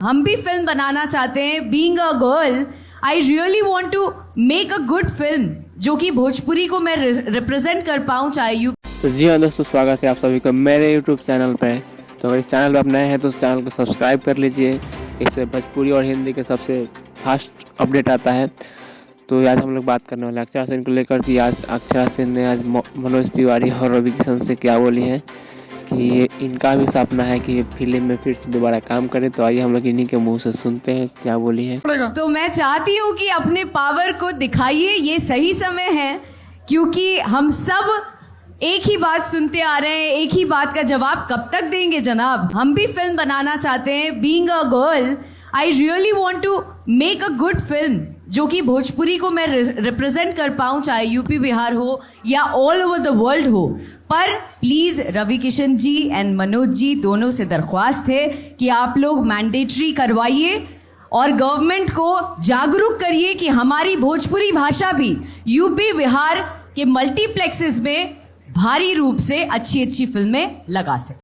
हम भी फिल्म बनाना चाहते हैं। Being a girl I really want to make a good film जो कि भोजपुरी को मैं रिप्रेजेंट कर पाऊँ, चाहे यू। तो जी हाँ दोस्तों, स्वागत है आप सभी का मेरे यूट्यूब चैनल पे। तो अगर इस चैनल पर आप नए हैं तो इस चैनल को सब्सक्राइब कर लीजिए। इससे भोजपुरी और हिंदी के सबसे फास्ट अपडेट आता है। तो आज हम लोग बात करने वाले अक्षरा सेन को लेकर कि आज अक्षरा सेन ने आज मनोज तिवारी और रवि किशन से क्या बोली है कि इनका भी सपना है कि फिल्म में फिर से दोबारा काम करें। तो आइए हम लोग इन्हीं के मुंह से सुनते हैं क्या बोली है। तो मैं चाहती हूँ कि अपने पावर को दिखाइए, ये सही समय है, क्योंकि हम सब एक ही बात सुनते आ रहे हैं। एक ही बात का जवाब कब तक देंगे जनाब? हम भी फिल्म बनाना चाहते हैं। Being a girl I really want to make a good film जो कि भोजपुरी को मैं रिप्रेजेंट कर पाऊँ, चाहे यूपी बिहार हो या ऑल ओवर द वर्ल्ड हो। पर प्लीज रवि किशन जी एंड मनोज जी दोनों से दरख्वास्त है कि आप लोग मैंडेटरी करवाइए और गवर्नमेंट को जागरूक करिए कि हमारी भोजपुरी भाषा भी यूपी बिहार के मल्टीप्लेक्सेस में भारी रूप से अच्छी अच्छी फिल्में लगा सके।